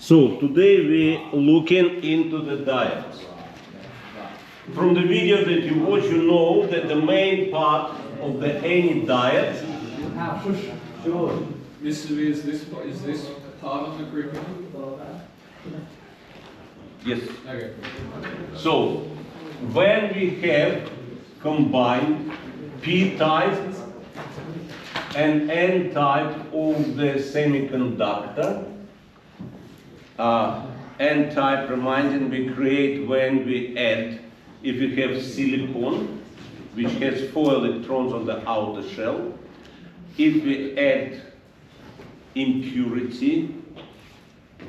So today we're looking into the diodes. From the video that you watch, you know that the main part of the any diode Is this part of the curriculum? yes. Okay. So when we have combined p-type and n-type of the semiconductor, n-type, reminding, we create when we add, if we have silicon, which has 4 electrons on the outer shell. If we add impurity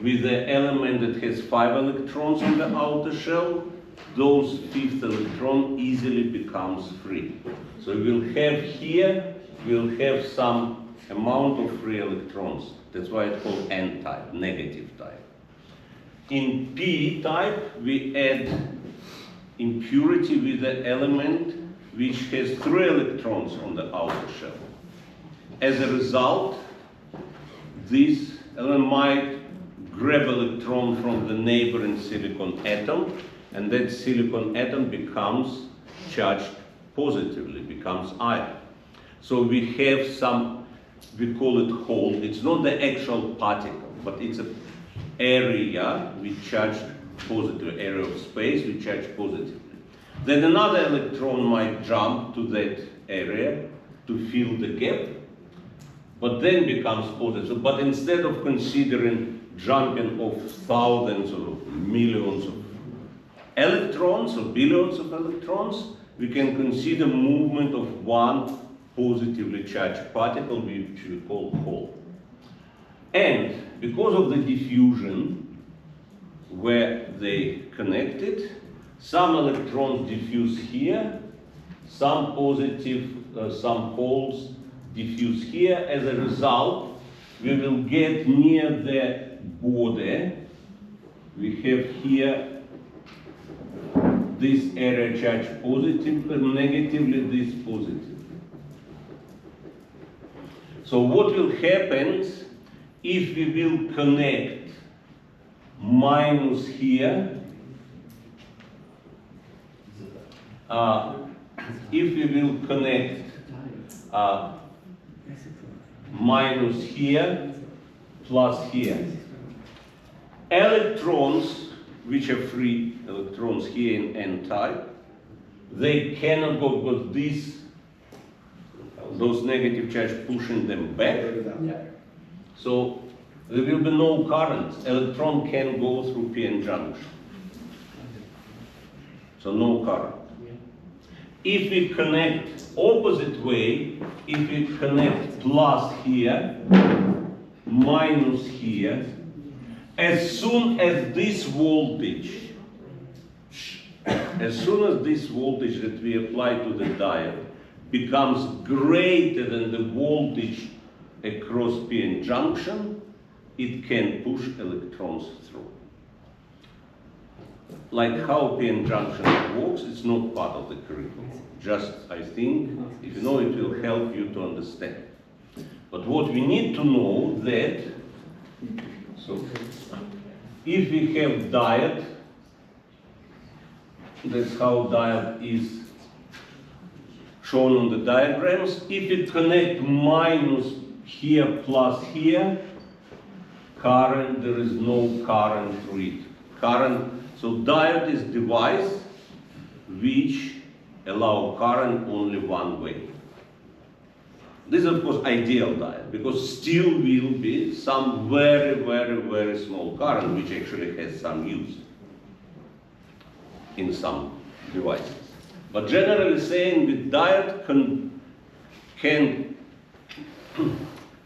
with the element that has 5 electrons on the outer shell, those 5th electron easily becomes free. So we'll have here, we'll have some amount of free electrons. That's why it's called n-type, negative type. In p-type, we add impurity with the element which has 3 electrons on the outer shell. As a result, this element might grab electron from the neighboring silicon atom, and that silicon atom becomes charged positively, becomes ion. So we have some, we call it hole. It's not the actual particle, but it's an area we charge positive, area of space we charge positively. Then another electron might jump to that area to fill the gap, but then becomes positive. But instead of considering jumping of thousands or millions of electrons or billions of electrons, we can consider movement of one positively charged particle, which we call hole. And because of the diffusion where they connected, some electrons diffuse here, some positive, some holes diffuse here. As a result, we will get near the border. We have here this area charged positively, negatively, this positively. So what will happen if we will connect minus here, if we will connect minus here, plus here. Electrons, which are free electrons here in n-type, they cannot go because those negative charge pushing them back. So there will be no current. Electron can go through p-n junction. So no current. If we connect opposite way, if we connect plus here, minus here, as soon as this voltage that we apply to the diode becomes greater than the voltage across p-n junction, it can push electrons through. Like how p-n junction works, it's not part of the curriculum. Just, I think, if you know, it will help you to understand. But what we need to know that, so if we have diode, that's how diode is shown on the diagrams. If we connect minus here plus here, current, there is no current through it. So diode is device which allow current only one way. This is of course ideal diode because still will be some very, very, very small current which actually has some use in some devices. But generally saying, the diode can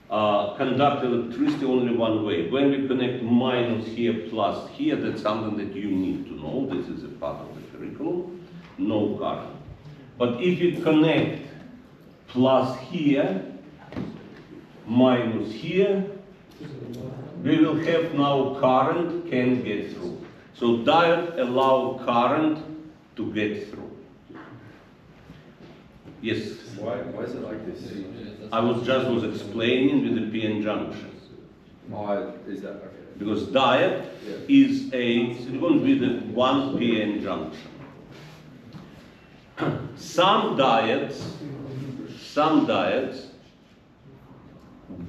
conduct electricity only one way. When we connect minus here plus here, that's something that you need to know. This is a part of the curriculum. No current. But if you connect plus here, minus here, we will have now current can get through. So diode allow current to get through. Yes? Why is it like this? I was explaining with the p-n junction. Is that okay? Because diode is going to be the 1 p-n junction. Some diodes,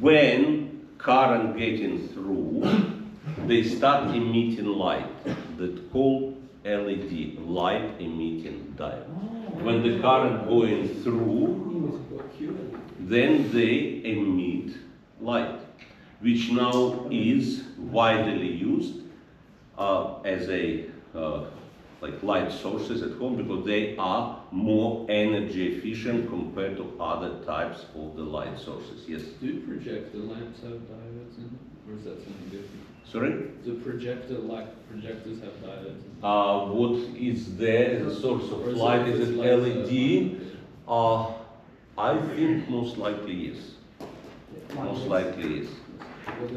when current getting through, they start emitting light, that called LED, light emitting diode. When the current going through, then they emit light, which now is widely used as a like light sources at home, because they are more energy efficient compared to other types of the light sources. Yes? Do projector lamps have diodes in them? Or is that something different? Sorry? Do projectors have diodes in them? What is there as a source of Or is light? it Is it like LED? I think most likely yes. Most likely yes.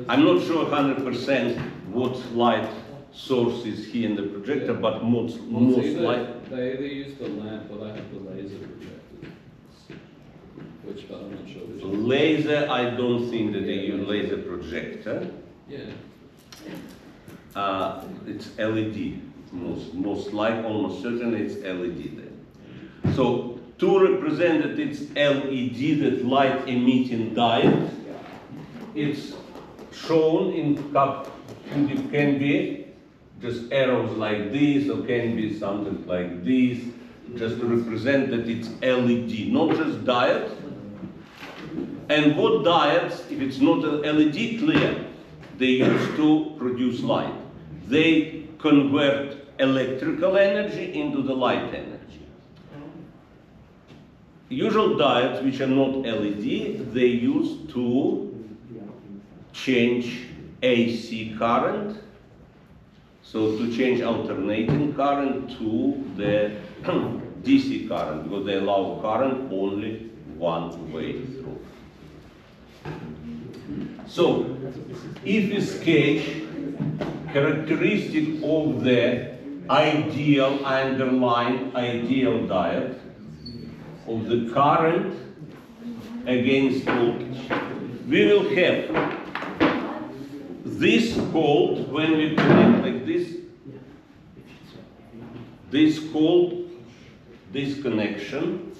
I'm not sure 100% what light source is here in the projector, but most likely. They either use the lamp or they have the laser projector. But I'm not sure which. Laser, I don't think that they use laser projector. Yeah. It's LED. Most like, almost certainly it's LED there. So to represent that it's LED, that light emitting diode, it's shown in cup. It can be just arrows like this, or can be something like this, just to represent that it's LED, not just diode. And what diodes, if it's not an LED clear, they use to produce light. They convert electrical energy into the light energy. Usual diodes, which are not LED, they use to change AC current, so to change alternating current to the DC current, because they allow current only one way through. So, if we sketch characteristic of the ideal, underlying ideal diode of the current against voltage, we will have this called, when we connect like this called this connection.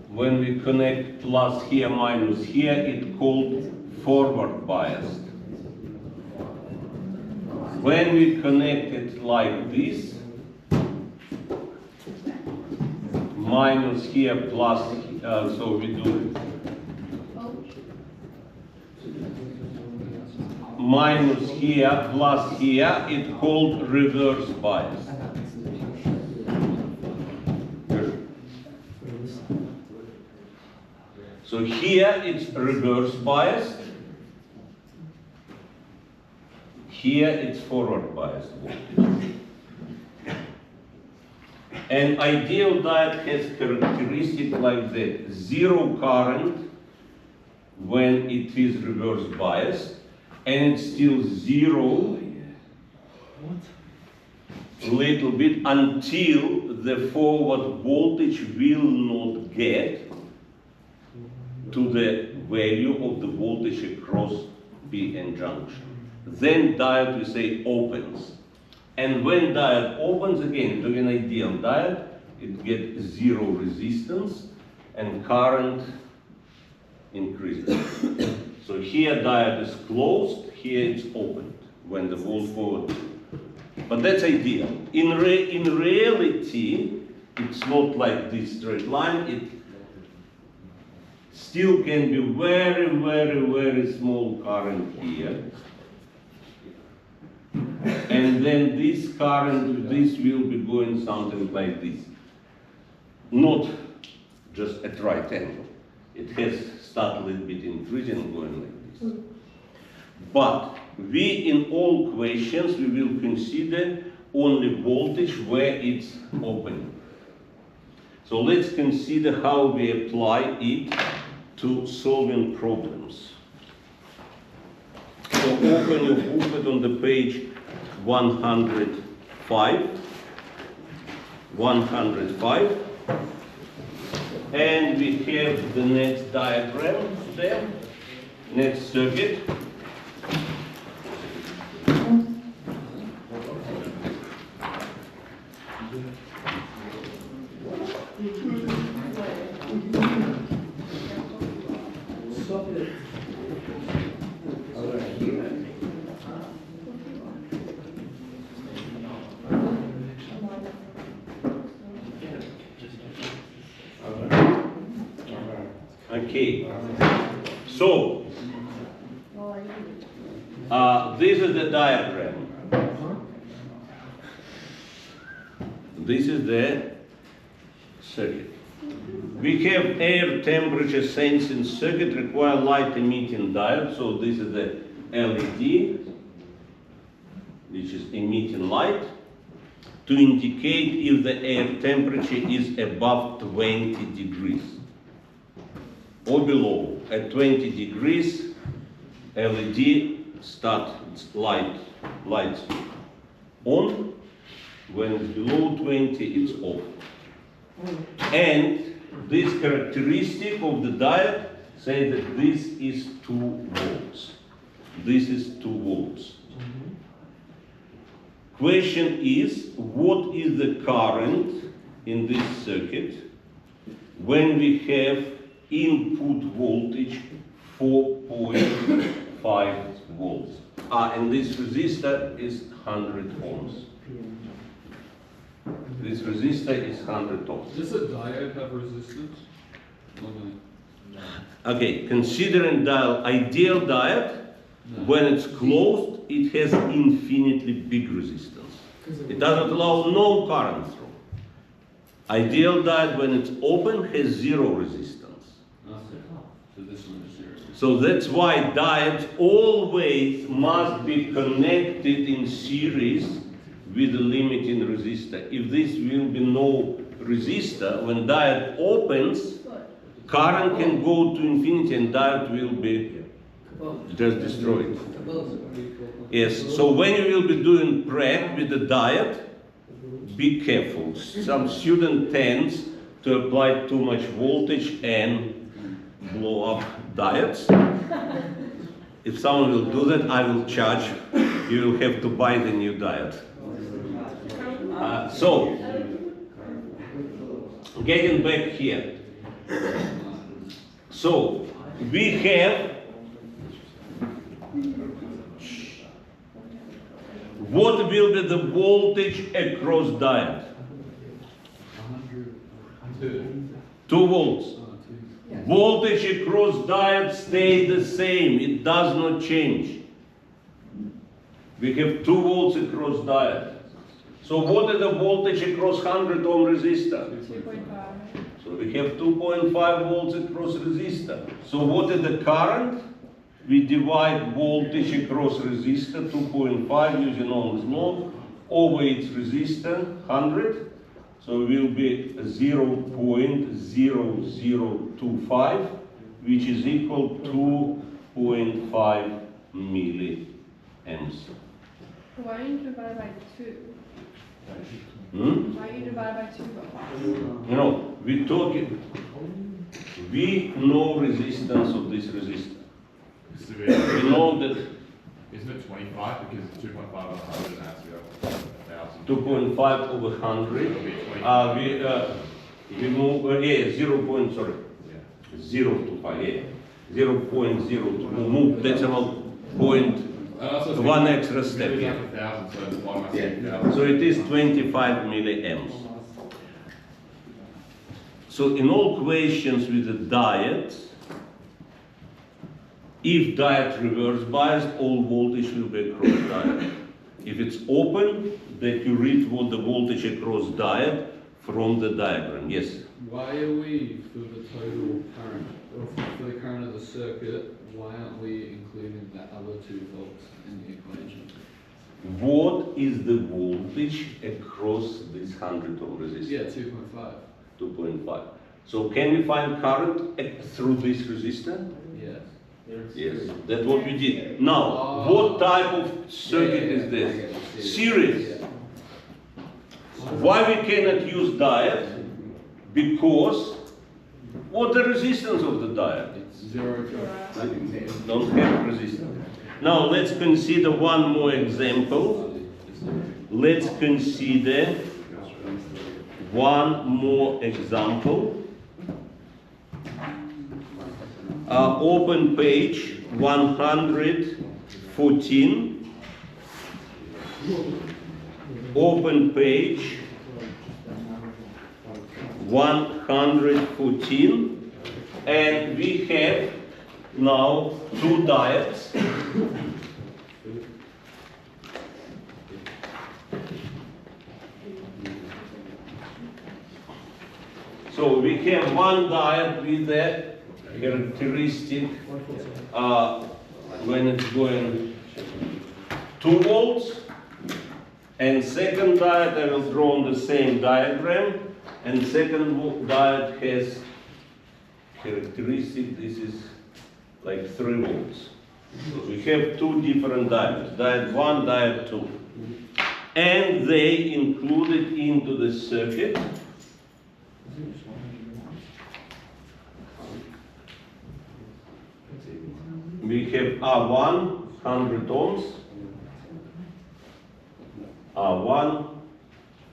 When we connect plus here minus here, it's called forward biased. When we connect it like this, minus here plus, so we do minus here plus here, it's called reverse bias. So here it's reverse biased, here it's forward biased voltage. And ideal diode has characteristic like that: zero current when it is reverse biased, and it's still zero little bit until the forward voltage will not get to the value of the voltage across P-N junction. Then diode, we say, opens. And when diode opens, again, to an ideal diode, it gets zero resistance and current increases. So here diode is closed, here it's opened when the volt forward. But that's ideal. In reality, it's not like this straight line. It still can be very, very, very small current here. And then this current, this will be going something like this. Not just at right angle. It has started a little bit increasing and going like this. But we, in all questions, we will consider only voltage where it's open. So let's consider how we apply it to solving problems. So open your booklet on the page 105. 105. And we have the next diagram there, next circuit. Okay, so this is the diagram. This is the circuit. We have air temperature sensing circuit require light emitting diode. So this is the LED, which is emitting light, to indicate if the air temperature is above 20 degrees or below. At 20 degrees, LED starts lights on. When it's below 20, it's off. And this characteristic of the diode says that this is 2 volts. This is 2 volts. Question is, what is the current in this circuit when we have input voltage 4.5 volts? And this resistor is 100 ohms. This resistor is 100 ohms. Does a diode have resistance? Okay, considering diode, ideal diode, when it's closed, it has infinitely big resistance. It doesn't allow no current through. Ideal diode, when it's open, has 0 resistance. So this one is 0. So that's why diodes always must be connected in series with the limiting resistor. If this will be no resistor, when diode opens, current can go to infinity and diode will be just destroyed. Yes, so when you will be doing prep with the diode, be careful. Some student tends to apply too much voltage and blow up diodes. If someone will do that, I will charge. You will have to buy the new diode. So, getting back here. So, we have what will be the voltage across diode? 2 volts. Voltage across diode stay the same. It does not change. We have 2 volts across diode. So what is the voltage across 100 ohm resistor? 2.5. So we have 2.5 volts across resistor. So what is the current? We divide voltage across resistor 2.5 using Ohm's law over its resistor 100. So it will be 0.0025, which is equal to 2.5 milliamps. Why you divide by 2? Hmm? Why you divide by 2? You know, we know resistance of this resistor. We know that Isn't it 25 because 2.5 over 100 has to be over 1,000? 2.5 over 100. It'll be 20. We move, 0 point, sorry, Yeah. 0 to 5, yeah. 0.02, we move, that's about point, And also it's 1 extra step, It's yeah. like 1,000, so why am I Yeah. saying 1,000? So it is 25 milliamps. So in all questions with the diode, if diode reverse biased, all voltage will be across diode. If it's open, that you read what the voltage across diode from the diagram. Yes? Why are we, for the total current, or for the current of the circuit, why aren't we including that other 2 volts in the equation? What is the voltage across this 100 ohm resistor? Yeah, 2.5. 2.5. So can we find current through this resistor? Yes. Yes, that's what we did. Now, what type of circuit is this? Series. Why we cannot use diode? Because What the resistance of the diode? It's 0 to Don't have resistance. Now let's consider one more example. Let's consider one more example. Open page 114. Open page 114. And we have now two diodes. So we have one diode with a characteristic when it's going 2 volts, and second diode I will draw on the same diagram, and second diode has characteristic, this is like 3 volts. So we have two different diodes, diode 1, diode 2, and they included into the circuit we have R1, 100 ohms, R1,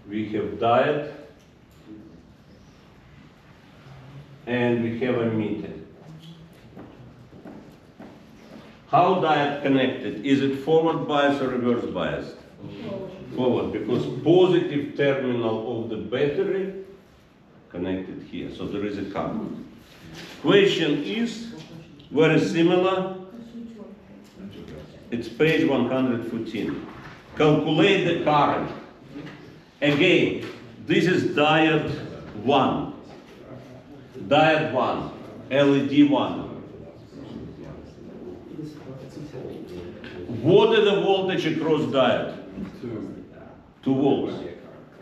we have diode, and we have a meter. How diode connected? Is it forward biased or reverse biased? Forward, because positive terminal of the battery connected here, so there is a current. Question is very similar. It's page 114. Calculate the current. Again, this is diode 1. Diode 1, LED 1. What is the voltage across diode? 2 volts.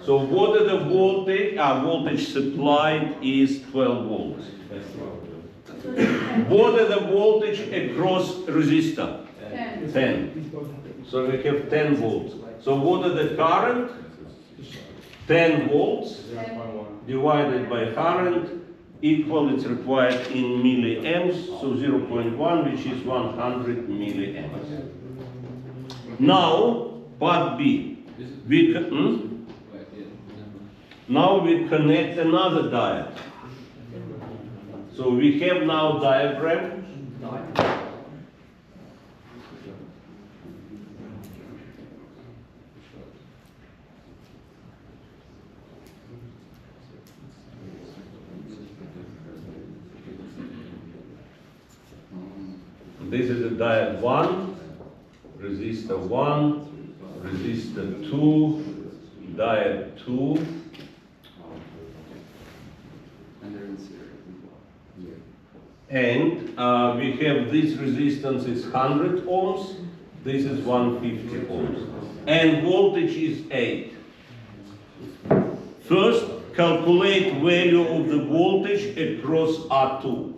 So what is the voltage? Voltage supplied is 12 volts. What is the voltage across resistor? 10. So we have 10 volts. So what is the current? 10 volts divided by current equal, it's required in milliamps, so 0.1, which is 100 milliamps. Now, part B. Now we connect another diode. So we have now diagram. This is the diode 1, resistor 1, resistor 2, diode 2. And we have this resistance is 100 ohms, this is 150 ohms. And voltage is 8. First, calculate value of the voltage across R2.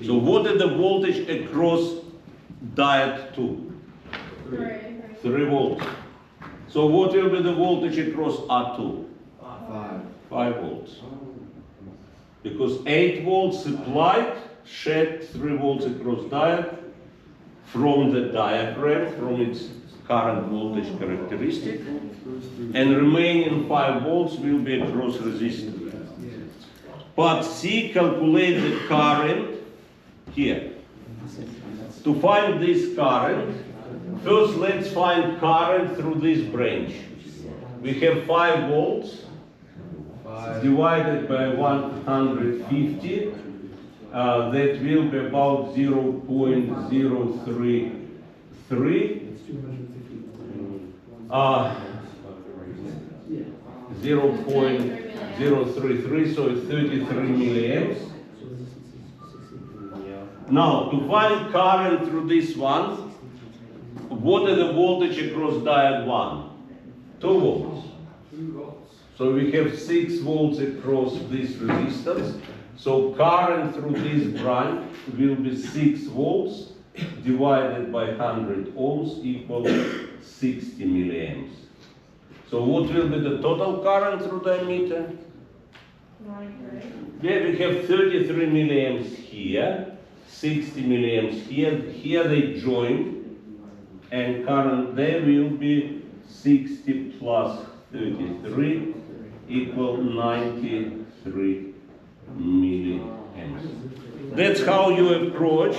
So what is the voltage across diode 2? 3 volts. So what will be the voltage across R2? 5 volts. Because 8 volts supplied, shed 3 volts across diode from the diagram, from its current voltage characteristic, and remaining 5 volts will be across resistor. But C, calculate the current here. To find this current, first let's find current through this branch. We have 5 volts divided by 150. That will be about 0.033. 0.033, so it's 33 milliamps. Now, to find current through this one, what is the voltage across diode 1? 2 volts. So we have 6 volts across this resistance. So current through this branch will be 6 volts divided by 100 ohms equal 60 milliamps. So what will be the total current through the ammeter? There we have 33 milliamps here, 60 milliamps here. Here they join, and current there will be 60 plus 33 equal 93 milliamps. That's how you approach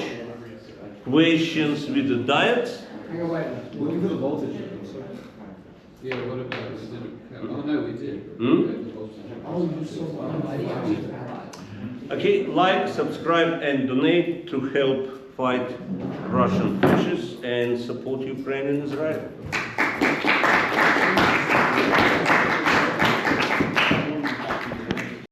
questions with the diodes. Hang on, wait. Looking for the voltage. Yeah, what about, we didn't, oh no, we did. Hmm? Okay, the voltage. Oh, you saw Okay, like, subscribe and donate to help fight Russian fascists and support Ukraine and Israel.